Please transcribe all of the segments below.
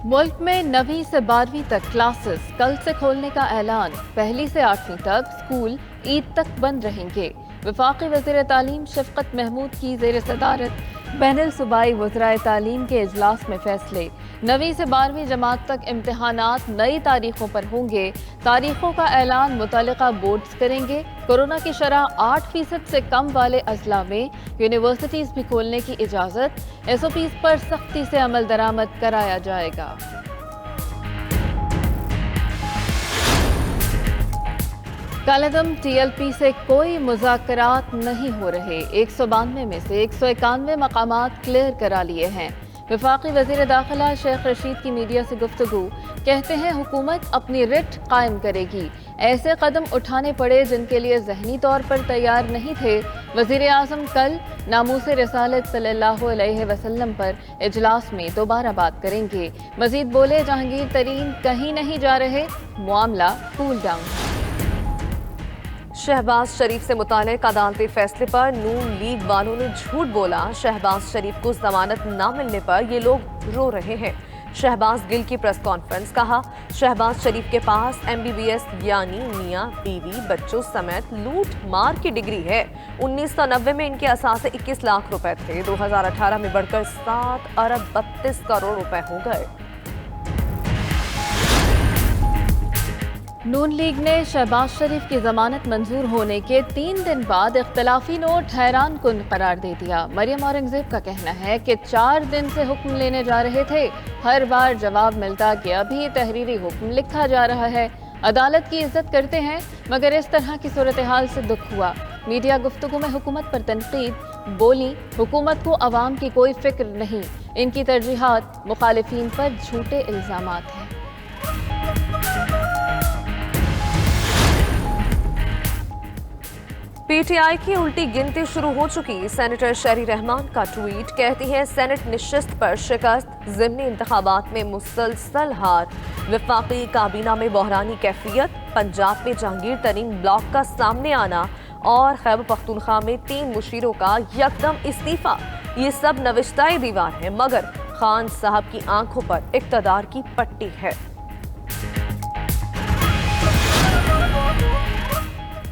मुल्क में 9वीं से 12वीं तक क्लासेस कल से खोलने का ऐलान। 1ली से 8वीं तक स्कूल ईद तक बंद रहेंगे। वफाकी वज़ीर तालीम शफकत महमूद की ज़ेर सदारत बैनुल सूबाई वज़राए तालीम के इजलास में फैसले। 9वीं से 12वीं जमात तक इम्तिहानात नई तारीखों पर होंगे। तारीखों का ऐलान मुतल्लिका बोर्ड्स करेंगे। कोरोना की शरह 8% से कम वाले अजला में यूनिवर्सिटीज़ भी खोलने की इजाज़त। SOPs पर सख्ती से अमल दरामद कराया जाएगा। कालेदम TLP से कोई मुज़ाकरात नहीं हो रहे। 192 में से 191 मकामात क्लियर करा लिए हैं। वफाकी वज़ीर दाखिला शेख रशीद की मीडिया से गुफ्तगू। कहते हैं हुकूमत अपनी रिट कायम करेगी। ऐसे कदम उठाने पड़े जिनके लिए ज़हनी तौर पर तैयार नहीं थे। वज़ीर आज़म कल नामूस रसालत सल्लल्लाहु अलैहि वसल्लम पर इजलास में दोबारा बात करेंगे। मज़ीद बोले, जहांगीर तरीन कहीं नहीं जा रहे, मामला कूल डाउन। शहबाज शरीफ से मुतालिक अदालती फैसले पर नून लीग वालों ने झूठ बोला। शहबाज शरीफ को जमानत न मिलने पर ये लोग रो रहे हैं। शहबाज गिल की प्रेस कॉन्फ्रेंस। कहा, शहबाज शरीफ के पास MBBS यानी मियाँ बीवी बच्चों समेत लूट मार की डिग्री है। 1990 में इनके असासे 21 लाख रुपए थे। 2018 में बढ़कर 7 अरब 32 करोड़ रुपए हो गए। नून लीग ने शहबाज शरीफ की जमानत मंजूर होने के 3 दिन बाद इख्तलाफी नोट हैरान कुन करार दे दिया। मरियम औरंगजेब का कहना है कि 4 दिन से हुक्म लेने जा रहे थे, हर बार जवाब मिलता कि अभी तहरीरी हुक्म लिखा जा रहा है। अदालत की इज्जत करते हैं, मगर इस तरह की सूरत हाल से दुख हुआ। मीडिया गुफ्तगू में हुकूमत पर तनकीद। बोली, हुकूमत को अवाम की कोई फिक्र नहीं, इनकी तरजीहात मुखालिफिन पर झूठे इल्जामात हैं। PTI की उल्टी गिनती शुरू हो चुकी। सेनेटर शहरी रहमान का ट्वीट। कहती है, सेनेट निशिस्त पर शिकस्त, ज़िमनी इंतखाबात में मुसलसल हार, वफाकी काबीना में बहरानी कैफियत, पंजाब में जहांगीर तरीन ब्लॉक का सामने आना और खैबर पख्तूनख्वा में 3 मुशीरों का यकदम इस्तीफा। ये सब नविश्ताए दीवार है, मगर खान साहब की आंखों पर इक्तदार की पट्टी है।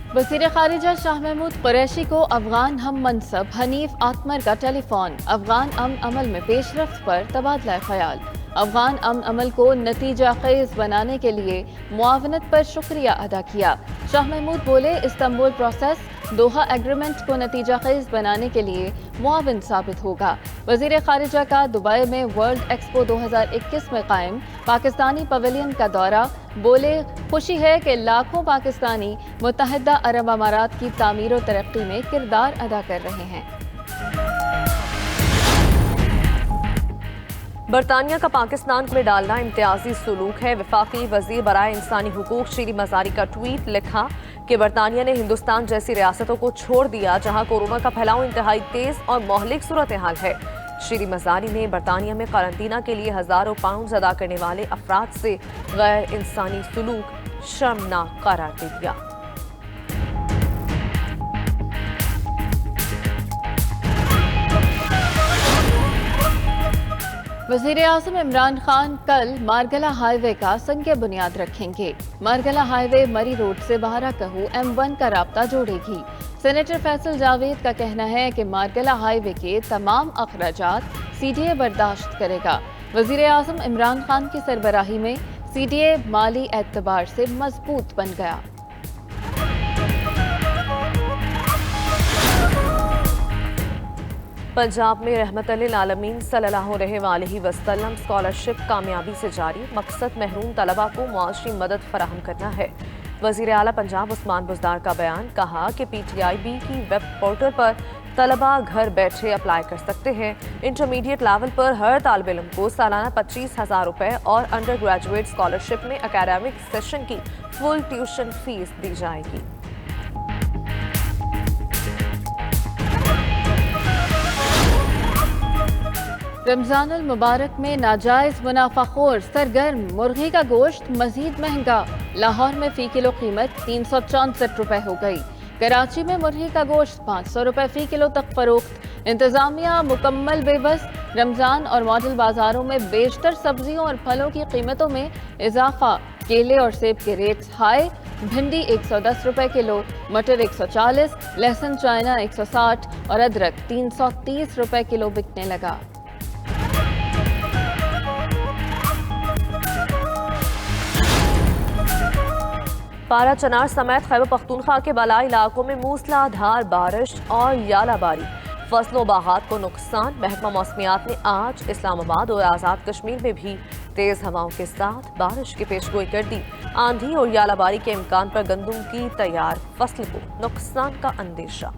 वज़ीर ख़ारिजा शाह महमूद कुरैशी को अफगान हम मनसब हनीफ आतमर का टेलीफोन। अफगान अमन अमल में पेशरफ्त पर तबादला ख्याल। अफगान अमन अमल को नतीजा खेज बनाने के लिए मुआवनत पर शुक्रिया अदा किया। शाह महमूद बोले, इस्तांबुल प्रोसेस दोहा एग्रीमेंट को नतीजा खेज बनाने के लिए मुआविन साबित होगा। वज़ीर ख़ारिजा का दुबई में वर्ल्ड एक्सपो 2021 में कायम पाकिस्तानी पवेलियन का दौरा। बोले, खुशी है कि लाखों पाकिस्तानी मुत्तहिदा अरब अमारात की तामीर और तरक्की में किरदार अदा कर रहे हैं। बरतानिया का पाकिस्तान में डालना इम्तियाजी सुलूक है। वफाकी वजीर बराए इंसानी हुकूक शीरी मजारी का ट्वीट। लिखा कि बरतानिया ने हिंदुस्तान जैसी रियासतों को छोड़ दिया जहां कोरोना का फैलाव इंतहाई तेज और मोहलिक सूरत हाल है। शीरी मजारी ने बरतानिया में कारंटीना के लिए हजारों पाउंड अदा करने वाले अफराद से गैर इंसानी सुलूक शर्मनाक करार दे दिया। वज़ीर आज़म इमरान खान कल मारगला हाईवे का संग बुनियाद रखेंगे। मारगला हाईवे मरी रोड से बहारा कहू M1 का राब्ता जोड़ेगी। सेनेटर फैसल जावेद का कहना है कि मारगला हाईवे के तमाम अखराजात CDA बर्दाश्त करेगा। वज़ीर आज़म इमरान खान की सरबराही में CDA माली एतबार से मजबूत बन गया। पंजाब में रहमतुल आलमीन सल्लल्लाहु अलैहि वसल्लम स्कॉलरशिप कामयाबी से जारी। मकसद महरूम तलबा को मुआशी मदद फराहम करना है। वज़ीर आला पंजाब उस्मान बुज़दार का बयान। कहा कि PTIB की वेब पोर्टल पर तलबा घर बैठे अप्लाई कर सकते हैं। इंटरमीडिएट लेवल पर हर तालिब इल्म को सालाना 25,000 रुपए और अंडर ग्रेजुएट स्कॉलरशिप में एकेडमिक सेशन की फुल ट्यूशन फीस दी जाएगी। रमजानुल मुबारक में नाजायज मुनाफाखोर सरगर्म। मुर्गी का गोश्त मजीद महंगा। लाहौर में फी किलो कीमत 364 रुपए हो गई। कराची में मुर्गी का गोश्त 500 रुपए फी किलो तक फरोख्त। इंतजामिया मुकम्मल बेबस। रमजान और मॉडल बाजारों में बेशतर सब्जियों और फलों की कीमतों में इजाफा। केले और सेब के रेट्स हाई। भिंडी 110 रुपए किलो, मटर 140, लहसुन चाइना 160 और अदरक 330 रुपए किलो बिकने लगा। पारा चनार समेत खैबर पख्तूनख्वा के बालाई इलाकों में मूसलाधार बारिश और यालाबारी, फसलों बागात को नुकसान। महकमा मौसमियात ने आज इस्लामाबाद और आज़ाद कश्मीर में भी तेज हवाओं के साथ बारिश की पेशगोई कर दी। आंधी और यालाबारी के इम्कान पर गंदम की तैयार फसल को नुकसान का अंदेशा।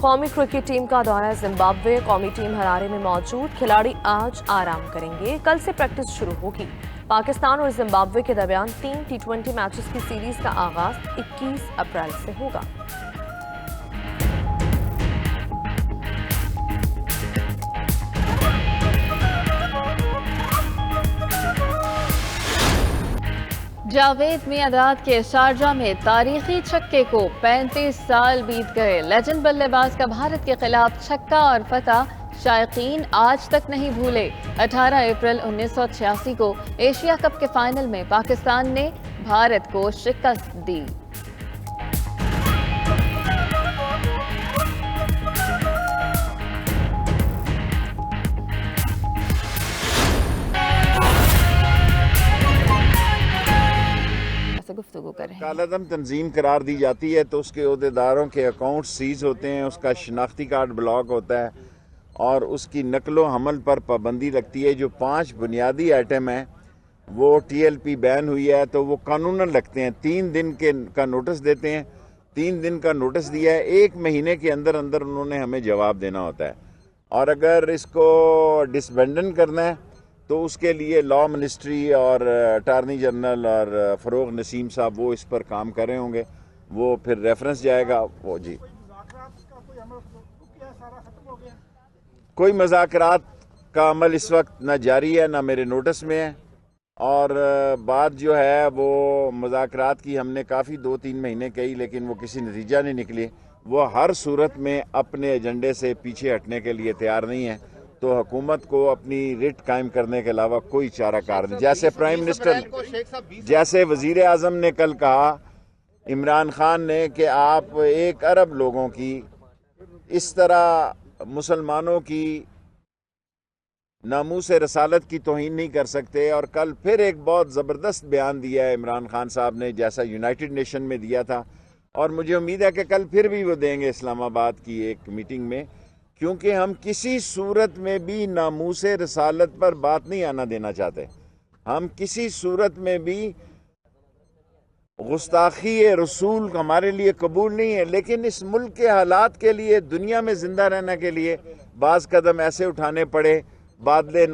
कौमी क्रिकेट टीम का दौरा जिम्बाब्वे। कौमी टीम हरारे में मौजूद, खिलाड़ी आज आराम करेंगे, कल से प्रैक्टिस शुरू होगी। पाकिस्तान और जिम्बाब्वे के दरमियान 3 T20 मैचेस की सीरीज का आगाज 21 अप्रैल से होगा। जावेद मियांदाद के शारजा में तारीखी छक्के को 35 साल बीत गए। लेजेंड बल्लेबाज का भारत के खिलाफ छक्का और फतह शायकीन आज तक नहीं भूले। 18 अप्रैल 1986 को एशिया कप के फाइनल में पाकिस्तान ने भारत को शिकस्त दी। कालादम तंजीम करार दी जाती है तो उसके अहदेदारों के अकाउंट सीज होते हैं, उसका शनाख्ती कार्ड ब्लॉक होता है और उसकी नकलो हमल पर पाबंदी लगती है। जो 5 बुनियादी आइटम हैं वो TLP बैन हुई है तो वो कानूनन लगते हैं। 3 दिन का नोटिस देते हैं, 3 दिन का नोटिस दिया है, 1 महीने के अंदर अंदर उन्होंने हमें जवाब देना होता है। और अगर इसको डिसबैंडन करना है तो उसके लिए लॉ मिनिस्ट्री और अटार्नी जनरल और फरोग नसीम साहब वो इस पर काम कर रहे होंगे, वो फिर रेफरेंस जाएगा। वो जी कोई मज़ाकरात का अमल इस वक्त ना जारी है ना मेरे नोटिस में है। और बात जो है वो मज़ाकरात की हमने काफ़ी 2-3 महीने कही लेकिन वो किसी नतीजा नहीं निकली। वो हर सूरत में अपने एजेंडे से पीछे हटने के लिए तैयार नहीं है तो हुकूमत को अपनी रिट कायम करने के अलावा कोई चारा कार नहीं। जैसे प्राइम मिनिस्टर, जैसे वजीर आज़म ने कल कहा इमरान खान ने कि आप 1 अरब लोगों की इस तरह मुसलमानों की नामूस रसालत की तौहीन नहीं कर सकते। और कल फिर एक बहुत ज़बरदस्त बयान दिया है इमरान खान साहब ने जैसा यूनाइटेड नेशन में दिया था और मुझे उम्मीद है कि कल फिर भी वो देंगे इस्लामाबाद की एक मीटिंग में, क्योंकि हम किसी सूरत में भी नामूस रसालत पर बात नहीं आना देना चाहते। हम किसी सूरत में भी गुस्ताखी रसूल हमारे लिए कबूल नहीं है। लेकिन इस मुल्क के हालात के लिए, दुनिया में ज़िंदा रहने के लिए बाज़ कदम ऐसे उठाने पड़े, बादले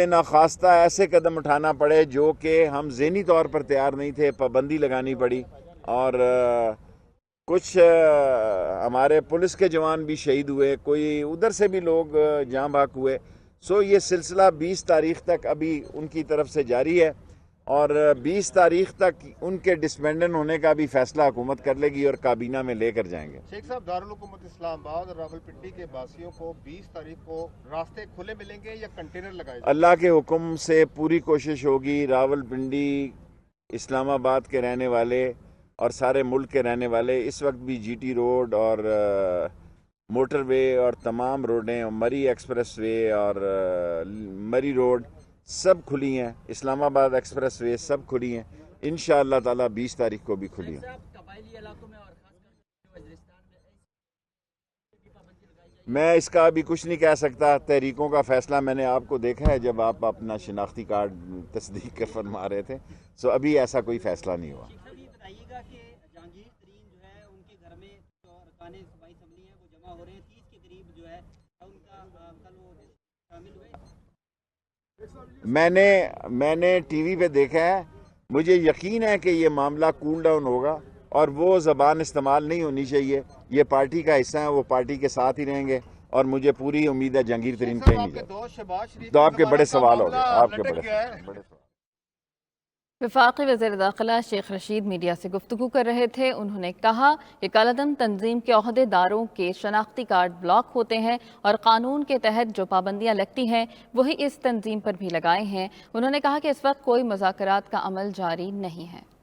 ना खास्ता ऐसे कदम उठाना पड़े जो कि हम ज़हनी तौर पर तैयार नहीं थे। पाबंदी लगानी पड़ी और कुछ हमारे पुलिस के जवान भी शहीद हुए, कोई उधर से भी लोग जाँ भाग हुए। सो ये सिलसिला 20 तारीख तक अभी उनकी तरफ से जारी है और 20 तारीख तक उनके डिसबैंडन होने का भी फैसला हुकूमत कर लेगी और काबीना में लेकर जाएंगे। शेख साहब, दारुल हुकूमत इस्लामाबाद और रावलपिंडी के वासियों को 20 तारीख को रास्ते खुले मिलेंगे या कंटेनर लगाए? अल्लाह के हुक्म से पूरी कोशिश होगी। रावलपिंडी, इस्लामाबाद के रहने वाले और सारे मुल्क के रहने वाले इस वक्त भी GT रोड और मोटरवे और तमाम रोडें और मरी एक्सप्रेस वे और मरी रोड सब खुली हैं, इस्लामाबाद एक्सप्रेस वे सब खुली हैं। इंशाअल्लाह ताला 20 तारीख को भी खुली हैं। मैं इसका अभी कुछ नहीं कह सकता। तहरीकों का फैसला मैंने आपको देखा है जब आप अपना शिनाख्ती कार्ड तस्दीक कर फरमा रहे थे। सो अभी ऐसा कोई फैसला नहीं हुआ। मैंने टीवी पे देखा है, मुझे यकीन है कि ये मामला कूल डाउन होगा और वो ज़बान इस्तेमाल नहीं होनी चाहिए। ये पार्टी का हिस्सा है, वो पार्टी के साथ ही रहेंगे اور مجھے پوری امید ہے جہانگیر ترین صاحب کہیں نہیں आपके جاتا. दोस्त शहबाज शरीफ تو की آپ کے بڑے जमानत का سوال ہو گئے, मामला آپ کے लटक بڑے गया है. سوال. وفاقی وزیر داخلہ شیخ رشید میڈیا سے گفتگو کر رہے تھے. انہوں نے کہا کہ کالعدم تنظیم کے عہدے داروں کے شناختی کارڈ بلاک ہوتے ہیں اور قانون کے تحت جو پابندیاں لگتی ہیں وہی اس تنظیم پر بھی لگائے ہیں. انہوں نے کہا کہ اس وقت کوئی مذاکرات کا عمل جاری نہیں ہے.